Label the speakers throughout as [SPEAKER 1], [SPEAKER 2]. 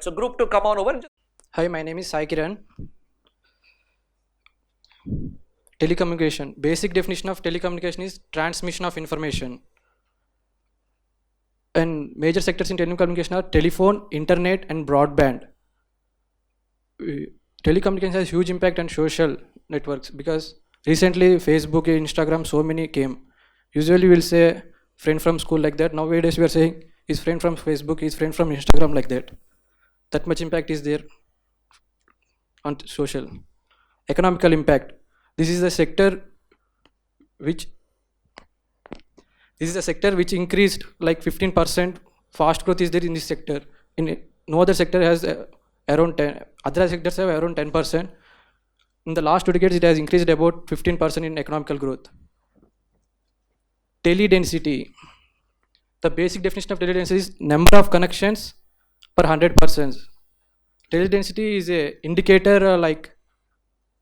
[SPEAKER 1] So group 2, come on over.
[SPEAKER 2] Hi, my name is Sai Kiran. Telecommunication. Basic definition of telecommunication is transmission of information. And major sectors in telecommunication are telephone, internet, and broadband. Telecommunication has huge impact on social networks because recently Facebook, Instagram, so many came. Usually we'll say friend from school like that. Nowadays we are saying his friend from Facebook, his friend from Instagram like that. That much impact is there on social. Economical impact. This is the sector which increased like 15%. Fast growth is there in this sector. In no other sector has around 10. Other sectors have around 10%. In the last 2 decades, it has increased about 15% in economical growth. Teledensity. The basic definition of teledensity is number of connections per 100 persons. Teledensity is a indicator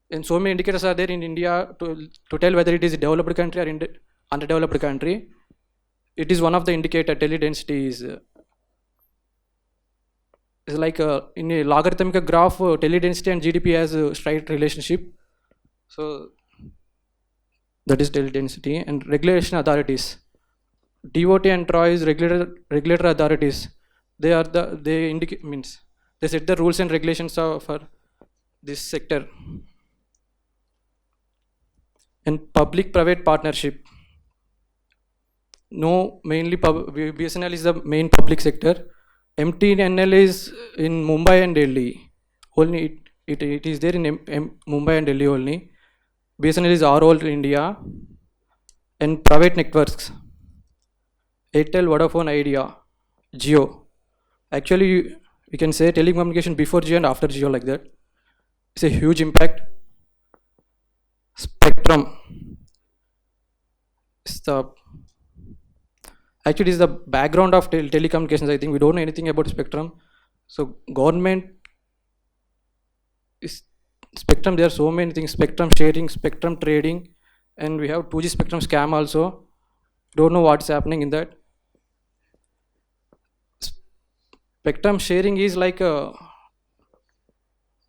[SPEAKER 2] and so many indicators are there in India to tell whether it is a developed country or underdeveloped country. It is one of the indicator. Teledensity is like in a logarithmic graph, teledensity and GDP has a straight relationship. So that is teledensity. And regulation authorities. DOT and TROI is regulatory authorities. They set the rules and regulations for this sector. And public-private partnership. Mainly BSNL is the main public sector. MTNL is in Mumbai and Delhi. Only it is there in Mumbai and Delhi only. BSNL is all India. And private networks. Airtel, Vodafone, Idea, Jio. Actually, we can say telecommunication before Jio and after Jio like that. It's a huge impact. Spectrum. Actually, it's the background of telecommunications. I think we don't know anything about spectrum. So government is spectrum. There are so many things: spectrum sharing, spectrum trading, and we have 2G spectrum scam also. Don't know what's happening in that. Spectrum sharing is like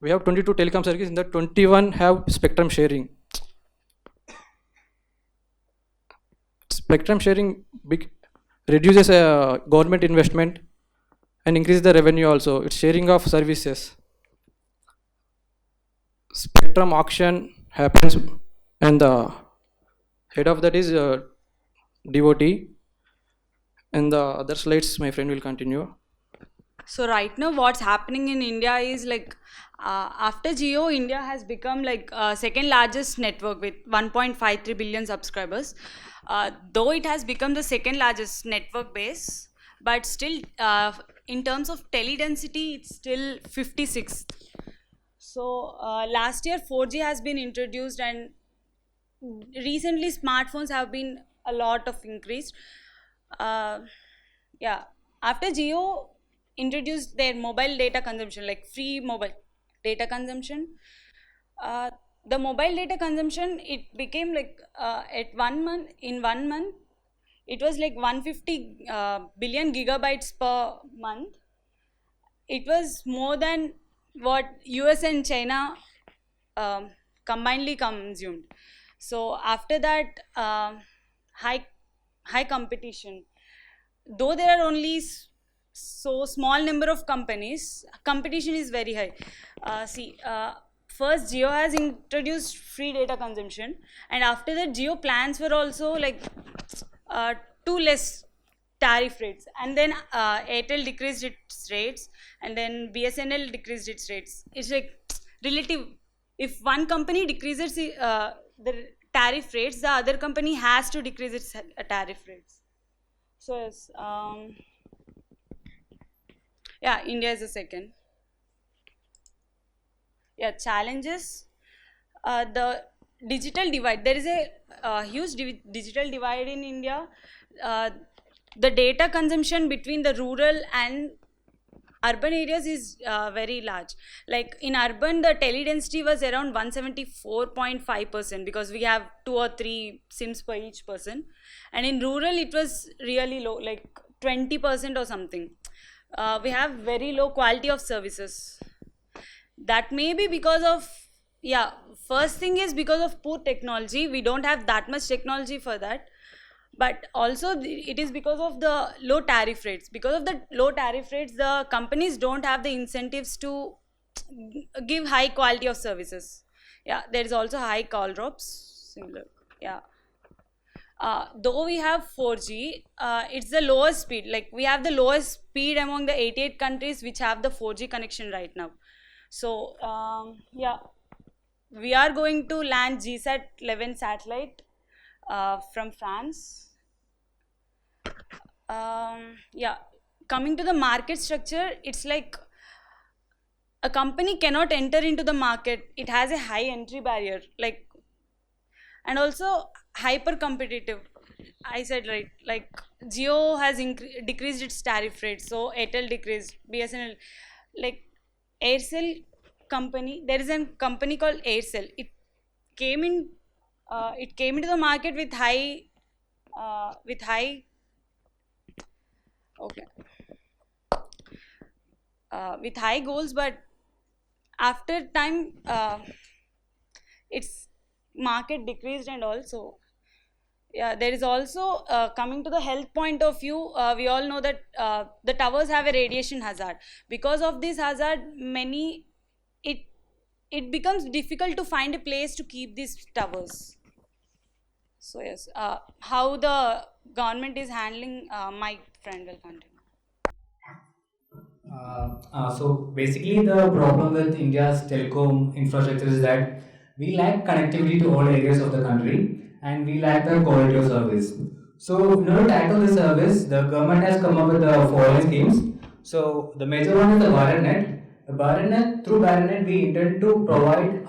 [SPEAKER 2] we have 22 telecom circuits. In that 21 have spectrum sharing. Spectrum sharing reduces government investment and increases the revenue also. It's sharing of services. Spectrum auction happens and the head of that is DOT. And the other slides my friend will continue.
[SPEAKER 3] So right now what's happening in India is like after Jio, India has become like second largest network with 1.53 billion subscribers. Though it has become the second largest network base, but still in terms of teledensity, it's still 56th. So last year 4G has been introduced and recently smartphones have been a lot of increased. Yeah, after Jio introduced their mobile data consumption, like free mobile data consumption, the mobile data consumption, it became like in 1 month it was like 150 billion gigabytes per month. It was more than what US and China combinedly consumed. So after that high competition, though there are only so small number of companies, competition is very high. First Jio has introduced free data consumption, and after that Jio plans were also like too less tariff rates, and then Airtel decreased its rates, and then BSNL decreased its rates. It's like relative. If one company decreases the tariff rates, the other company has to decrease its tariff rates. So yes, yeah, India is the second. Yeah, challenges. The digital divide. There is a huge digital divide in India. The data consumption between the rural and urban areas is very large. Like in urban, the teledensity was around 174.5% because we have 2 or 3 SIMs per each person. And in rural, it was really low, like 20% or something. we have very low quality of services. That may be because of, yeah, first thing is because of poor technology. We don't have that much technology for that. But also it is because of the low tariff rates. Because of the low tariff rates, the companies don't have the incentives to give high quality of services. Yeah, there is also high call drops. Similar. Yeah. Though we have 4G, it's the lowest speed. Like we have the lowest speed among the 88 countries which have the 4G connection right now. So yeah, we are going to land GSAT 11 satellite from France. Yeah, coming to the market structure, it's like a company cannot enter into the market. It has a high entry barrier, like, and also hyper competitive. I said right, like Jio has decreased its tariff rate, so Airtel decreased, BSNL, like Aircel company. There is a company called Aircel. Came in, it came into the market with high, okay, with high goals, but after time, its market decreased, and also, yeah, there is also coming to the health point of view. We all know that the towers have a radiation hazard. Because of this hazard, it becomes difficult to find a place to keep these towers. So yes, how the government is handling, my friend will continue.
[SPEAKER 1] So basically, the problem with India's telecom infrastructure is that we lack connectivity to all areas of the country, and we lack the quality of service. So in order to tackle this service, the government has come up with the following schemes. So the major one is the BharatNet. The BharatNet, through BharatNet, we intend to provide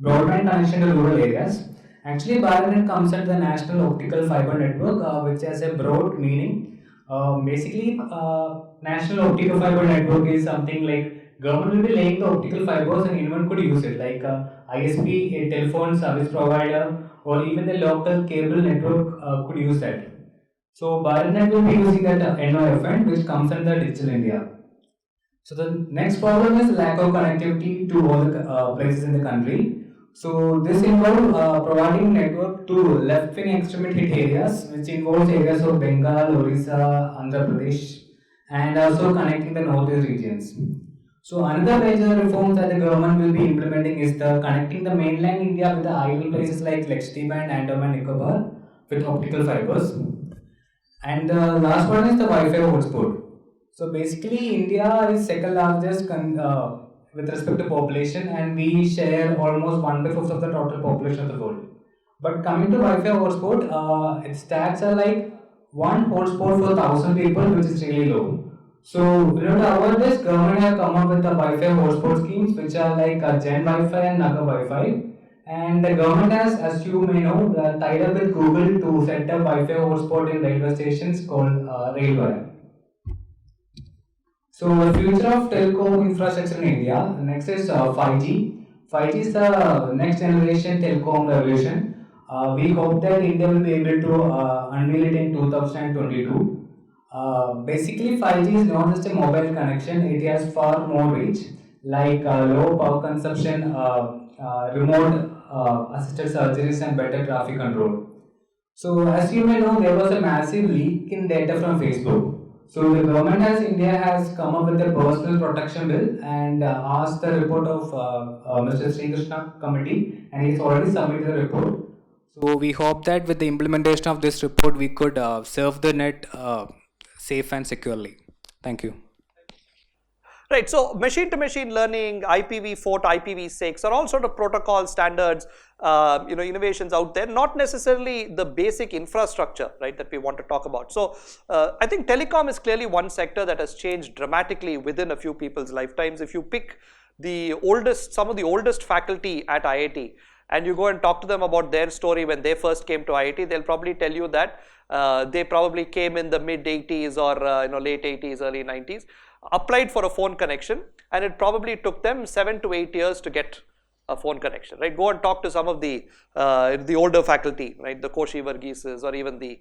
[SPEAKER 1] broadband connection to rural areas. Actually, BharatNet comes under the National Optical Fiber Network, which has a broad meaning. National Optical Fiber Network is something like government will be laying the optical fibers and anyone could use it, like ISP, a telephone service provider, or even the local cable network could use that. So BharatNet will be using that NOFN, which comes under Digital India. So the next problem is lack of connectivity to all the places in the country. So this involves providing network to left-wing extremist hit areas, which involves areas of Bengal, Orissa, Andhra Pradesh, and also connecting the northeast regions. So another major reform that the government will be implementing is the connecting the mainland India with the island places like Lakshadweep and Andaman and Nicobar with optical fibers. And the last one is the Wi-Fi hotspot. So basically, India is second largest with respect to population, and we share almost 1/5 of the total population of the world. But coming to Wi-Fi hotspot, its stats are like one hotspot for 1,000 people, which is really low. So, in order to avoid this, government have come up with the Wi-Fi hotspot schemes, which are like Gen Wi-Fi and Naga Wi-Fi. And the government has, as you may know, tied up with Google to set up Wi-Fi hotspot in railway stations called Railwire. So the future of telecom infrastructure in India, next is 5G. 5G is the next generation telecom revolution. We hope that India will be able to unveil it in 2022. Basically, 5G is not just a mobile connection, it has far more reach, like low power consumption, remote assisted surgeries, and better traffic control. So, as you may know, there was a massive leak in data from Facebook. So, the government has India has come up with a personal protection bill and asked the report of Mr. Sri Krishna committee, and he's already submitted the report. So, we hope that with the implementation of this report, we could serve the net safe and securely. Thank you.
[SPEAKER 4] Right, so machine-to-machine learning, IPv4 to IPv6 are all sort of protocol standards, innovations out there, not necessarily the basic infrastructure, right, that we want to talk about. So I think telecom is clearly one sector that has changed dramatically within a few people's lifetimes. If you pick some of the oldest faculty at IIT, and you go and talk to them about their story when they first came to IIT, they'll probably tell you that they probably came in the mid-80s or late 80s, early 90s. Applied for a phone connection, and it probably took them 7 to 8 years to get a phone connection, right? Go and talk to some of the older faculty, right? The Koshi Vargheses, or even the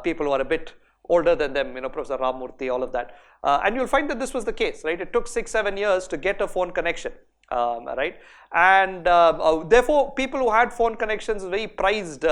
[SPEAKER 4] people who are a bit older than them, Professor Ramurthy, all of that. And you'll find that this was the case, right? It took 6-7 years to get a phone connection, right? And therefore, people who had phone connections was very prized,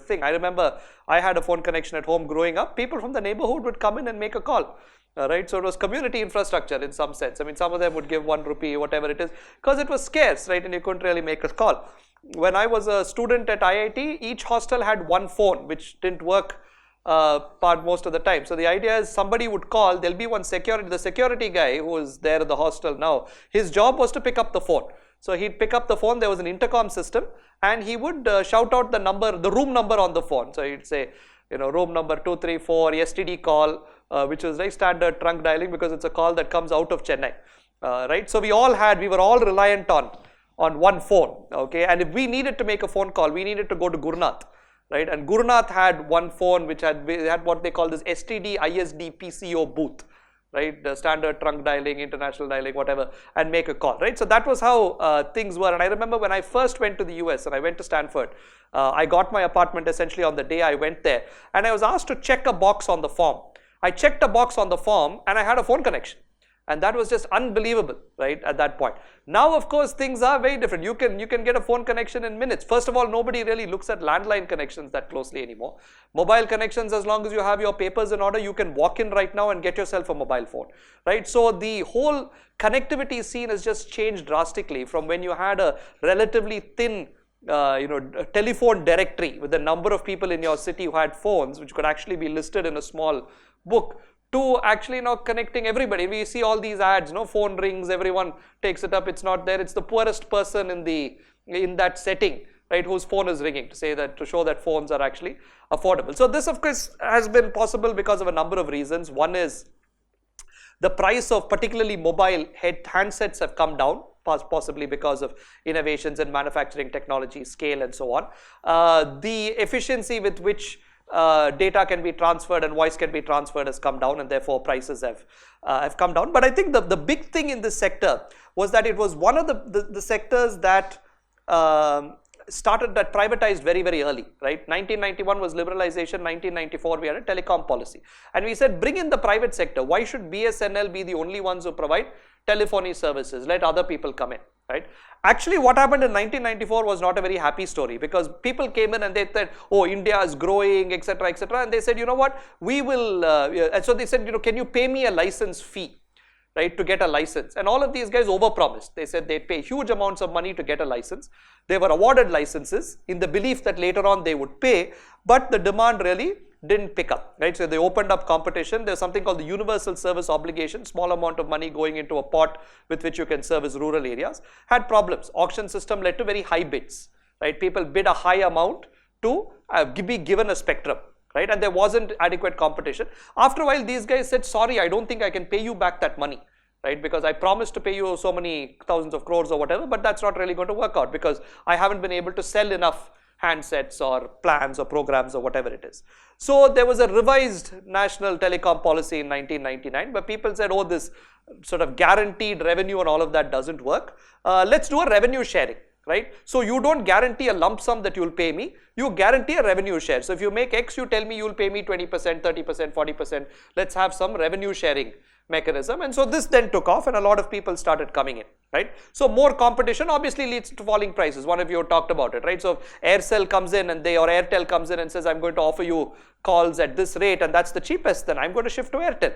[SPEAKER 4] thing. I remember I had a phone connection at home growing up. People from the neighborhood would come in and make a call. Right, so it was community infrastructure in some sense. I mean, some of them would give 1 rupee, whatever it is, because it was scarce, right, and you couldn't really make a call. When I was a student at IIT, each hostel had one phone, which didn't work most of the time. So the idea is somebody would call, there'll be one the security guy who is there at the hostel now, his job was to pick up the phone. So he'd pick up the phone, there was an intercom system, and he would shout out the room number on the phone. So he'd say, room number 234, STD call, which was very standard trunk dialing because it's a call that comes out of Chennai, right? So we were all reliant on one phone, okay? And if we needed to make a phone call, we needed to go to Gurnath, right? And Gurnath had one phone which had what they call this STD ISD PCO booth, right? The standard trunk dialing, international dialing, whatever, and make a call, right? So that was how things were. And I remember when I first went to the US and I went to Stanford, I got my apartment essentially on the day I went there, and I was asked to check a box on the form. I checked a box on the form and I had a phone connection. And that was just unbelievable, right, at that point. Now, of course, things are very different. You can get a phone connection in minutes. First of all, nobody really looks at landline connections that closely anymore. Mobile connections, as long as you have your papers in order, you can walk in right now and get yourself a mobile phone, right? So the whole connectivity scene has just changed drastically from when you had a relatively thin telephone directory with the number of people in your city who had phones, which could actually be listed in a small book, to actually now connecting everybody. We see all these ads, phone rings, everyone takes it up, it's not there. It's the poorest person in that setting, right, whose phone is ringing to show that phones are actually affordable. So this, of course, has been possible because of a number of reasons. One is the price of particularly mobile handsets have come down, possibly because of innovations in manufacturing technology, scale, and so on. The efficiency with which data can be transferred and voice can be transferred has come down, and therefore prices have come down. But I think the big thing in this sector was that it was one of the sectors that privatized very, very early, right? 1991 was liberalization, 1994 we had a telecom policy. And we said, bring in the private sector. Why should BSNL be the only ones who provide telephony services? Let other people come in, right? Actually, what happened in 1994 was not a very happy story, because people came in and they said, oh, India is growing, etc., etc. And they said, you know what, we will, and so they said, can you pay me a license fee, right, to get a license? And all of these guys overpromised. They said they'd pay huge amounts of money to get a license. They were awarded licenses in the belief that later on they would pay, but the demand really didn't pick up, right? So they opened up competition. There's something called the universal service obligation, small amount of money going into a pot with which you can service rural areas, had problems. Auction system led to very high bids, right? People bid a high amount to be given a spectrum, right? And there wasn't adequate competition. After a while, these guys said, sorry, I don't think I can pay you back that money, right? Because I promised to pay you so many thousands of crores or whatever, but that's not really going to work out because I haven't been able to sell enough handsets or plans or programs or whatever it is. So there was a revised national telecom policy in 1999 where people said, oh, this sort of guaranteed revenue and all of that doesn't work. Let's do a revenue sharing, right? So you don't guarantee a lump sum that you'll pay me, you guarantee a revenue share. So if you make X, you tell me you'll pay me 20%, 30%, 40%. Let's have some revenue sharing mechanism. And so this then took off and a lot of people started coming in, right? So more competition obviously leads to falling prices. One of you talked about it, right? So Aircel comes in and or Airtel comes in and says, I'm going to offer you calls at this rate and that's the cheapest, then I'm going to shift to Airtel,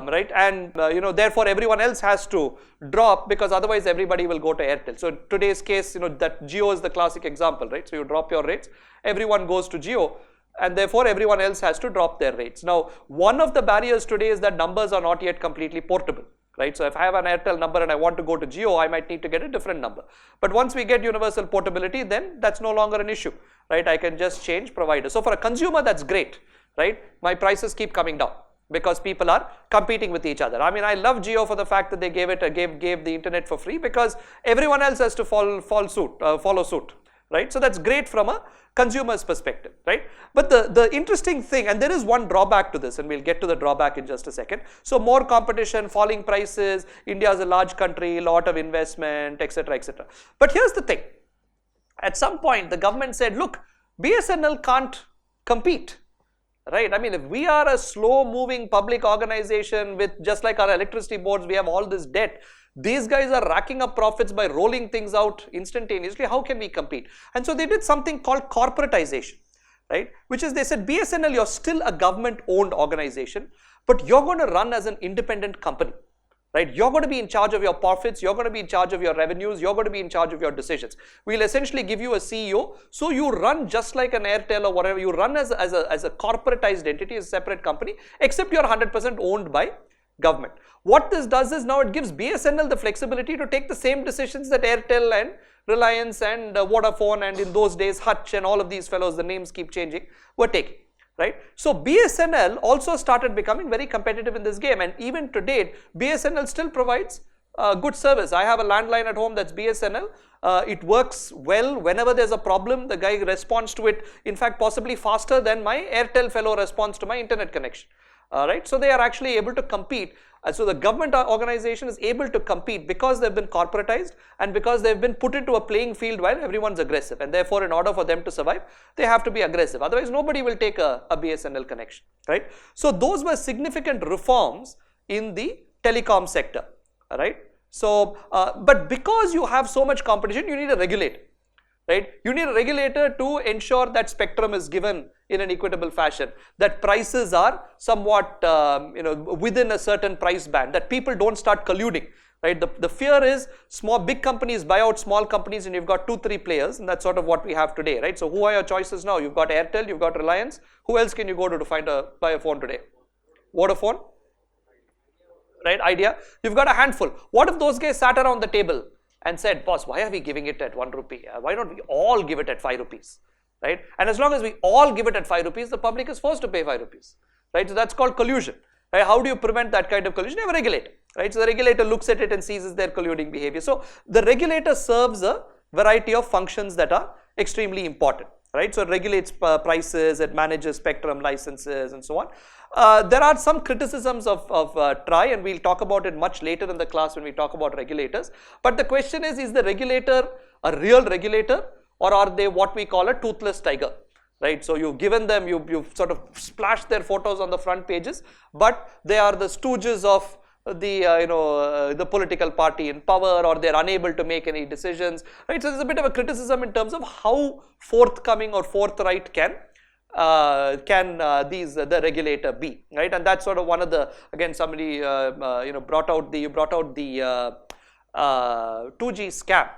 [SPEAKER 4] right? And therefore everyone else has to drop because otherwise everybody will go to Airtel. So today's case, that Jio is the classic example, right? So you drop your rates, everyone goes to Jio, and therefore everyone else has to drop their rates. Now, one of the barriers today is that numbers are not yet completely portable, right? So if I have an Airtel number and I want to go to Jio, I might need to get a different number. But once we get universal portability, then that's no longer an issue, right? I can just change provider. So for a consumer, that's great, right? My prices keep coming down because people are competing with each other. I mean, I love Jio for the fact that they gave the internet for free because everyone else has to follow suit, right? So that's great from a consumer's perspective, right? But the interesting thing, and there is one drawback to this, and we'll get to the drawback in just a second. So more competition, falling prices, India is a large country, a lot of investment, etc., etc. But here's the thing. At some point, the government said, look, BSNL can't compete, right? I mean, if we are a slow-moving public organization with, just like our electricity boards, we have all this debt. These guys are racking up profits by rolling things out instantaneously. How can we compete? And so they did something called corporatization, right? Which is, they said, BSNL, you're still a government-owned organization, but you're going to run as an independent company. Right? You're going to be in charge of your profits, you're going to be in charge of your revenues, you're going to be in charge of your decisions. We'll essentially give you a CEO, so you run just like an Airtel or whatever, you run as a corporatized entity, as a separate company, except you're 100% owned by government. What this does is now it gives BSNL the flexibility to take the same decisions that Airtel and Reliance and Vodafone and in those days Hutch and all of these fellows, the names keep changing, were taking. Right? So BSNL also started becoming very competitive in this game, and even to date, BSNL still provides good service. I have a landline at home that's BSNL. It works well. Whenever there's a problem, the guy responds to it, in fact, possibly faster than my Airtel fellow responds to my internet connection. Right? So they are actually able to compete. So the government organization is able to compete because they've been corporatized and because they've been put into a playing field while everyone's aggressive, and therefore in order for them to survive, they have to be aggressive. Otherwise, nobody will take a BSNL connection, right? So those were significant reforms in the telecom sector, right? So, but because you have so much competition, you need a regulator. Right? You need a regulator to ensure that spectrum is given in an equitable fashion, that prices are somewhat within a certain price band, that people don't start colluding. Right? The fear is big companies buy out small companies and you've got 2-3 players, and that's sort of what we have today. Right? So who are your choices now? You've got Airtel, you've got Reliance. Who else can you go to buy a phone today? Vodafone? Right? Idea. You've got a handful. What if those guys sat around the table and said, boss, why are we giving it at 1 rupee? Why don't we all give it at 5 rupees? Right? And as long as we all give it at 5 rupees, the public is forced to pay 5 rupees. Right? So that's called collusion. Right? How do you prevent that kind of collusion? You have a regulator. Right? So the regulator looks at it and sees their colluding behavior. So the regulator serves a variety of functions that are extremely important. Right? So it regulates prices, it manages spectrum licenses and so on. There are some criticisms of TRAI, and we'll talk about it much later in the class when we talk about regulators. But the question is the regulator a real regulator, or are they what we call a toothless tiger? Right? So you've given them, you've sort of splashed their photos on the front pages, but they are the stooges of the political party in power, or they're unable to make any decisions. Right? So there's a bit of a criticism in terms of how forthcoming or forthright can the regulator be, right? And that's sort of one of the, again, somebody brought out the 2G scam,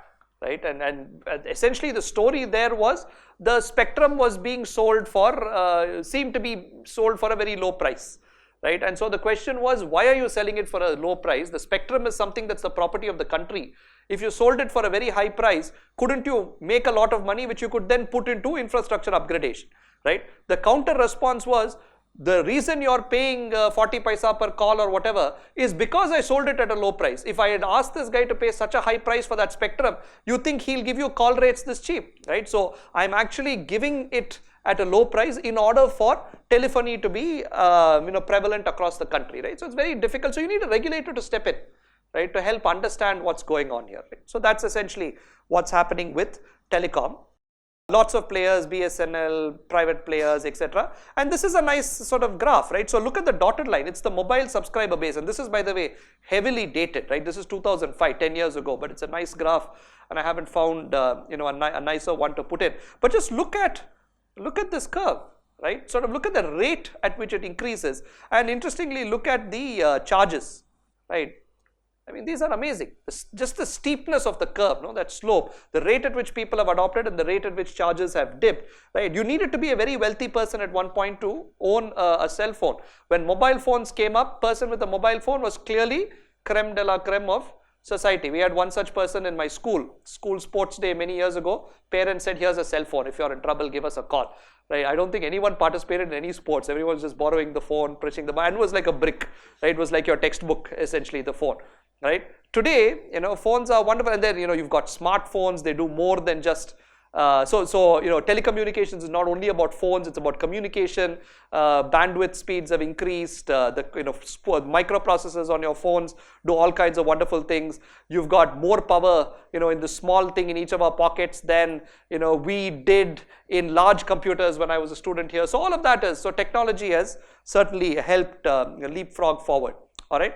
[SPEAKER 4] right? And essentially the story there was the spectrum was being sold for seemed to be sold for a very low price. Right? And so the question was, why are you selling it for a low price? The spectrum is something that's the property of the country. If you sold it for a very high price, couldn't you make a lot of money which you could then put into infrastructure upgradation? Right? The counter response was, the reason you're paying 40 paisa per call or whatever is because I sold it at a low price. If I had asked this guy to pay such a high price for that spectrum, you think he'll give you call rates this cheap, right? So I'm actually giving it at a low price in order for telephony to be prevalent across the country, right? So it's very difficult. So you need a regulator to step in, right, to help understand what's going on here. Right? So that's essentially what's happening with telecom. Lots of players, BSNL, private players, etc. And this is a nice sort of graph, right? So look at the dotted line. It's the mobile subscriber base, and this is, by the way, heavily dated, right? This is 2005, 10 years ago, but it's a nice graph, and I haven't found a nicer one to put in. But just look at this curve, right? Sort of look at the rate at which it increases, and interestingly, look at the charges, right? I mean, these are amazing. Just the steepness of the curve, no, that slope, the rate at which people have adopted and the rate at which charges have dipped, right? You needed to be a very wealthy person at one point to own a cell phone. When mobile phones came up, person with a mobile phone was clearly creme de la creme of society. We had one such person in my school sports day many years ago. Parents said, here's a cell phone. If you're in trouble, give us a call. Right? I don't think anyone participated in any sports. Everyone was just borrowing the phone, pressing the button. It was like a brick. Right? It was like your textbook, essentially, the phone. Right? Today, phones are wonderful, and then, you've got smartphones. They do more than just So telecommunications is not only about phones, it's about communication. Bandwidth speeds have increased. The microprocessors on your phones do all kinds of wonderful things. You've got more power, in the small thing in each of our pockets than we did in large computers when I was a student here. So all of that so technology has certainly helped leapfrog forward. All right,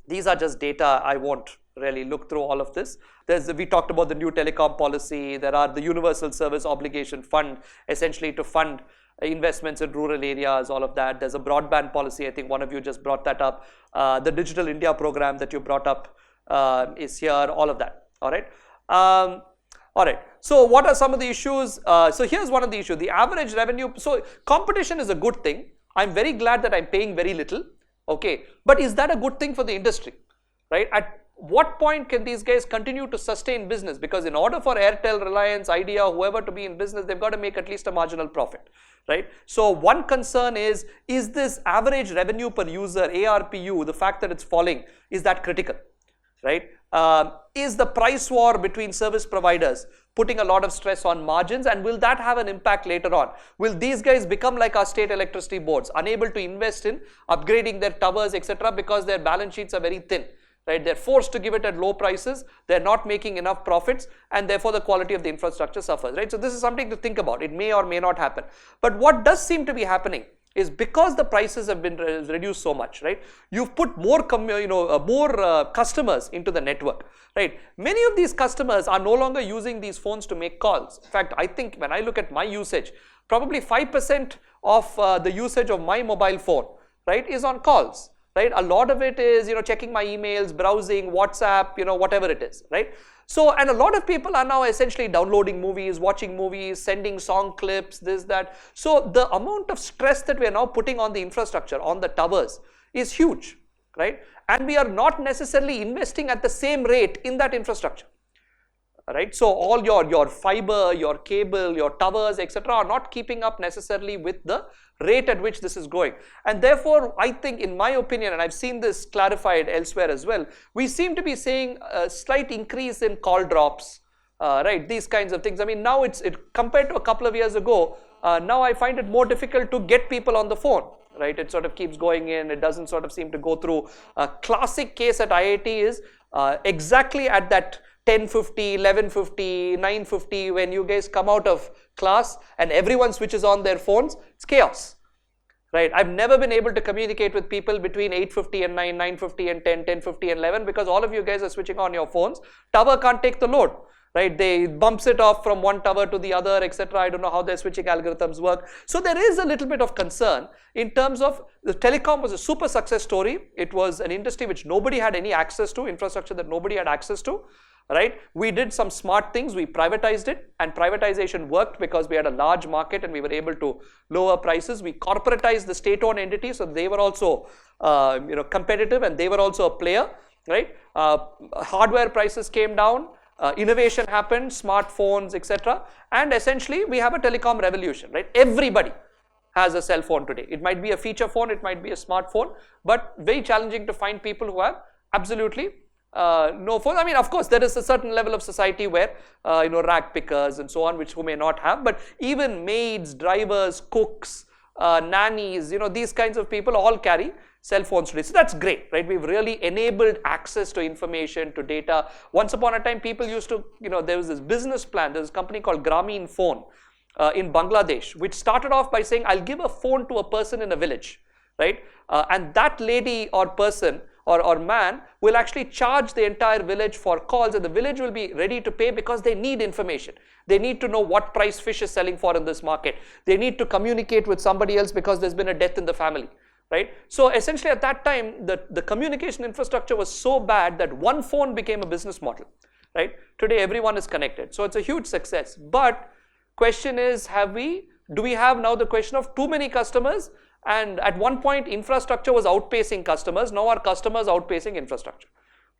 [SPEAKER 4] these are just data. I won't really look through all of this. We talked about the new telecom policy. There are the Universal Service Obligation Fund, essentially to fund investments in rural areas, all of that. There's a broadband policy. I think one of you just brought that up. The Digital India program that you brought up is here, all of that. All right. All right. So what are some of the issues? So here's one of the issues. The average revenue. So competition is a good thing. I'm very glad that I'm paying very little. Okay. But is that a good thing for the industry? Right? At what point can these guys continue to sustain business? Because in order for Airtel, Reliance, Idea, whoever to be in business, they've got to make at least a marginal profit, right? So one concern is this average revenue per user, ARPU, the fact that it's falling, is that critical, right? Is the price war between service providers putting a lot of stress on margins, and will that have an impact later on? Will these guys become like our state electricity boards, unable to invest in upgrading their towers, etc., because their balance sheets are very thin? Right? They're forced to give it at low prices, they're not making enough profits, and therefore the quality of the infrastructure suffers, right? So this is something to think about. It may or may not happen. But what does seem to be happening is because the prices have been reduced so much, right? You've put more customers into the network, right? Many of these customers are no longer using these phones to make calls. In fact, I think when I look at my usage, probably 5% of the usage of my mobile phone, right, is on calls. Right? A lot of it is, checking my emails, browsing, WhatsApp, whatever it is, right? So, and a lot of people are now essentially downloading movies, watching movies, sending song clips, this, that. So the amount of stress that we are now putting on the infrastructure, on the towers, is huge, right? And we are not necessarily investing at the same rate in that infrastructure. Right? So all your fiber, your cable, your towers, etc., are not keeping up necessarily with the rate at which this is going. And therefore, I think, in my opinion, and I've seen this clarified elsewhere as well, we seem to be seeing a slight increase in call drops, right? These kinds of things. I mean, now compared to a couple of years ago, now I find it more difficult to get people on the phone. Right? It sort of keeps going in. It doesn't sort of seem to go through. A classic case at IIT is exactly at that 10:50, 11:50, 9:50, when you guys come out of class and everyone switches on their phones, it's chaos, right? I've never been able to communicate with people between 8:50 and 9, 9:50 and 10, 10:50 and 11, because all of you guys are switching on your phones. Tower can't take the load, right? They bumps it off from one tower to the other, etc. I don't know how their switching algorithms work. So there is a little bit of concern in terms of the telecom was a super success story. It was an industry which nobody had any access to, infrastructure that nobody had access to. Right? We did some smart things. We privatized it, and privatization worked because we had a large market and we were able to lower prices. We corporatized the state-owned entities, so they were also competitive, and they were also a player. Right? Hardware prices came down. Innovation happened, smartphones, etc. And essentially, we have a telecom revolution. Right? Everybody has a cell phone today. It might be a feature phone, it might be a smartphone, but very challenging to find people who have absolutely no phone. I mean, of course, there is a certain level of society where rag pickers and so on, who may not have, but even maids, drivers, cooks, nannies, these kinds of people all carry cell phones today. So that's great, right? We've really enabled access to information, to data. Once upon a time, people used to, there was this business plan. There's a company called Grameen Phone in Bangladesh, which started off by saying, I'll give a phone to a person in a village, right? And that lady or person or man will actually charge the entire village for calls, and the village will be ready to pay because they need information. They need to know what price fish is selling for in this market. They need to communicate with somebody else because there's been a death in the family, right? So essentially at that time, the communication infrastructure was so bad that one phone became a business model, right? Today everyone is connected. So it's a huge success. But question is, do we have now the question of too many customers? And at one point, infrastructure was outpacing customers. Now our customers outpacing infrastructure,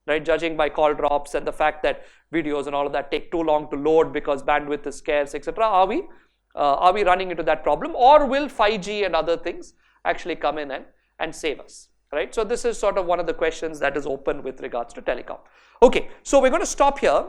[SPEAKER 4] right? Judging by call drops and the fact that videos and all of that take too long to load because bandwidth is scarce, etc. Are we running into that problem, or will 5G and other things actually come in and save us? right? So this is sort of one of the questions that is open with regards to telecom. Okay, so we're going to stop here.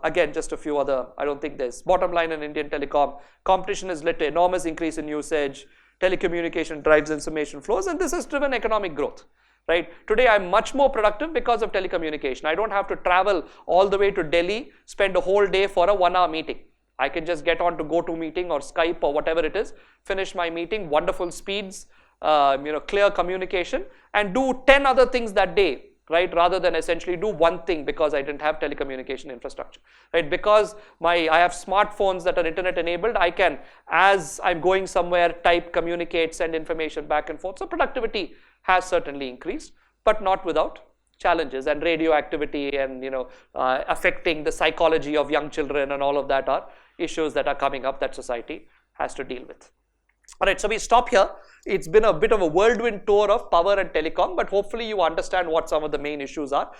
[SPEAKER 4] Again, just a few other, I don't think there's bottom line in Indian telecom. Competition has led to enormous increase in usage. Telecommunication drives information flows, and this has driven economic growth. Right? Today, I'm much more productive because of telecommunication. I don't have to travel all the way to Delhi, spend a whole day for a 1-hour meeting. I can just get on to GoToMeeting or Skype or whatever it is, finish my meeting, wonderful speeds, clear communication, and do 10 other things that day, right? Rather than essentially do one thing because I didn't have telecommunication infrastructure, right? Because I have smartphones that are internet enabled, I can, as I'm going somewhere, type, communicate, send information back and forth. So productivity has certainly increased, but not without challenges, and radioactivity and affecting the psychology of young children and all of that are issues that are coming up that society has to deal with. All right, so we stop here. It's been a bit of a whirlwind tour of power and telecom, but hopefully you understand what some of the main issues are.